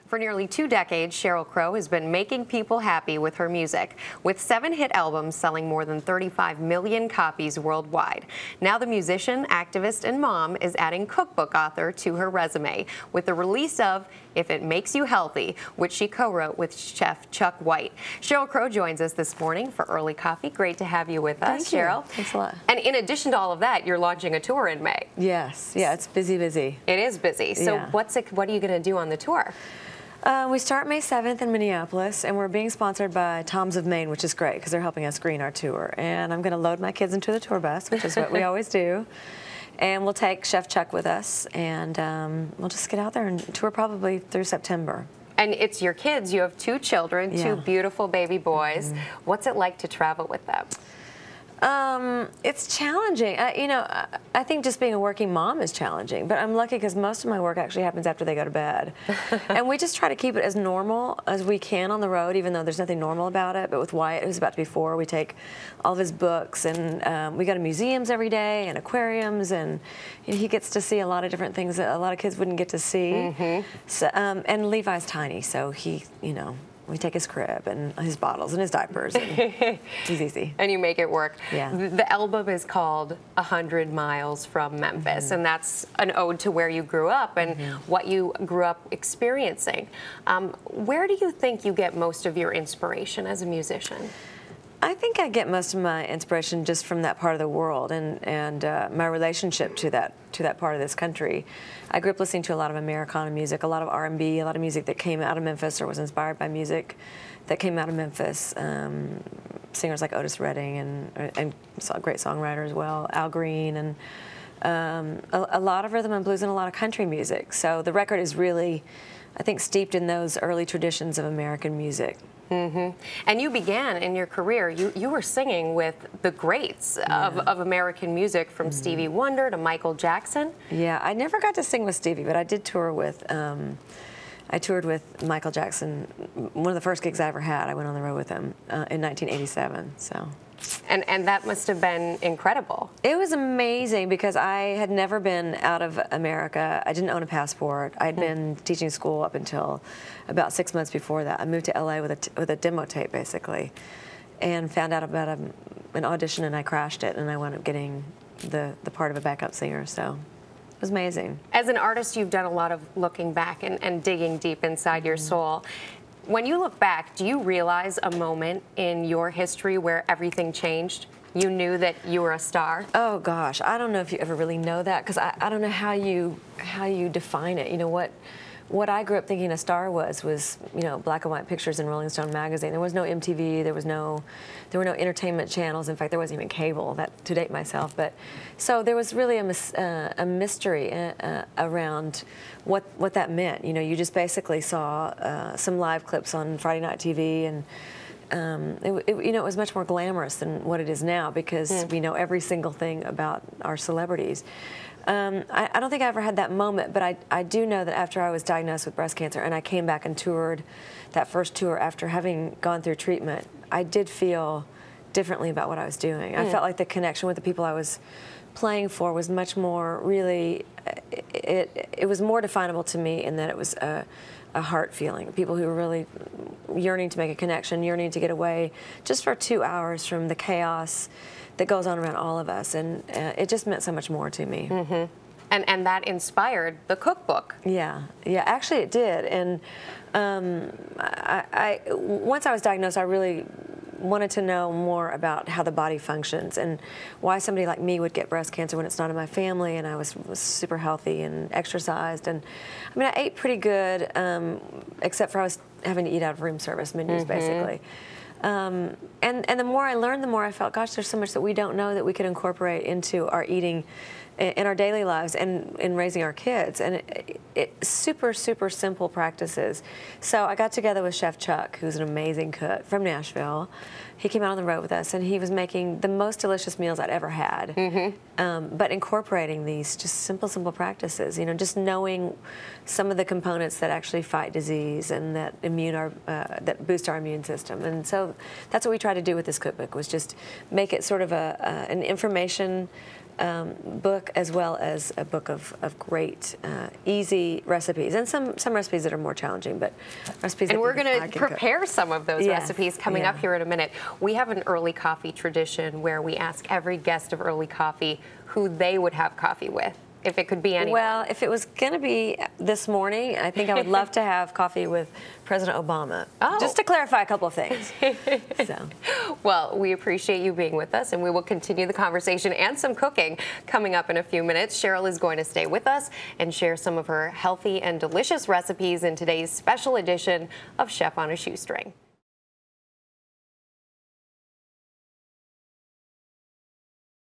For nearly 2 decades, Sheryl Crow has been making people happy with her music, with 7 hit albums selling more than 35 million copies worldwide. Now the musician, activist, and mom is adding cookbook author to her resume with the release of If It Makes You Healthy, which she co-wrote with chef Chuck White. Sheryl Crow joins us this morning for Early Coffee. Great to have you with us, Sheryl. Thanks a lot. And in addition to all of that, you're launching a tour in May. Yes. Yeah, it's busy. It is busy. So Yeah. what are you going to do on the tour? We start May 7th in Minneapolis, and we're being sponsored by Tom's of Maine, which is great because they're helping us green our tour. And I'm going to load my kids into the tour bus, which is what we always do. And we'll take Chef Chuck with us, and we'll just get out there and tour probably through September. And it's your kids. You have 2 children, 2 beautiful baby boys. What's it like to travel with them? It's challenging. I think just being a working mom is challenging, but I'm lucky because most of my work actually happens after they go to bed. And we just try to keep it as normal as we can on the road, even though there's nothing normal about it. But with Wyatt, who's about to be 4, we take all of his books, and we go to museums every day and aquariums, and he gets to see a lot of different things that a lot of kids wouldn't get to see. So, and Levi's tiny, so he, we take his crib and his bottles and his diapers, and he's easy. And you make it work. Yeah. The album is called 100 Miles from Memphis, and that's an ode to where you grew up and what you grew up experiencing. Where do you think you get most of your inspiration as a musician? I think I get most of my inspiration just from that part of the world and my relationship to that part of this country. I grew up listening to a lot of Americana music, a lot of R&B, a lot of music that came out of Memphis or was inspired by music that came out of Memphis. Singers like Otis Redding and a great songwriter as well, Al Green, and a lot of rhythm and blues and a lot of country music. So the record is really, I think, steeped in those early traditions of American music. And you began in your career, you were singing with the greats of American music, from Stevie Wonder to Michael Jackson. Yeah, I never got to sing with Stevie, but I did tour with, I toured with Michael Jackson. One of the first gigs I ever had, I went on the road with him in 1987, so. And that must have been incredible. It was amazing because I had never been out of America. I didn't own a passport. I'd been teaching school up until about 6 months before that. I moved to LA with a demo tape, basically, and found out about an audition, and I crashed it, and I wound up getting the part of a backup singer, so it was amazing. As an artist, you've done a lot of looking back and digging deep inside your soul. When you look back, do you realize a moment in your history where everything changed? You knew that you were a star? Oh gosh, I don't know if you ever really know that, because I don't know how you define it. What I grew up thinking a star was black and white pictures in Rolling Stone magazine. There was no MTV. There were no entertainment channels. In fact, there wasn't even cable. That to date myself, but so there was really a mystery around what that meant. You just basically saw some live clips on Friday night TV, and it was much more glamorous than what it is now, because we know every single thing about our celebrities. I don't think I ever had that moment, but I do know that after I was diagnosed with breast cancer and I came back and toured that first tour after having gone through treatment, I did feel differently about what I was doing. I felt like the connection with the people I was playing for was much more, really, it was more definable to me in that it was a heart feeling. People who were really yearning to make a connection, yearning to get away just for 2 hours from the chaos that goes on around all of us, and it just meant so much more to me. And that inspired the cookbook. Yeah, actually it did. And once I was diagnosed, I really wanted to know more about how the body functions and why somebody like me would get breast cancer when it's not in my family, and I was super healthy and exercised. And I mean, I ate pretty good, except for I was having to eat out of room service menus, basically. And the more I learned, the more I felt, gosh, there's so much that we don't know that we could incorporate into our eating in our daily lives and in raising our kids. And it's super, super simple practices. So I got together with Chef Chuck, who's an amazing cook from Nashville. He came out on the road with us, and he was making the most delicious meals I'd ever had, but incorporating these just simple practices, just knowing some of the components that actually fight disease and that that boost our immune system. And so that's what we tried to do with this cookbook, was just make it sort of an information book, as well as a book of great, easy recipes, and some recipes that are more challenging, but recipes. And that we're going to cook. prepare some of those Yes, recipes coming yeah. up here in a minute. We have an early coffee tradition where we ask every guest of early coffee who they would have coffee with, if it could be anyone. Well, if it was going to be this morning, I think I would love to have coffee with President Obama. Oh. Just to clarify a couple of things. So. Well, we appreciate you being with us, and we will continue the conversation and some cooking coming up in a few minutes. Sheryl is going to stay with us and share some of her healthy and delicious recipes in today's special edition of Chef on a Shoestring.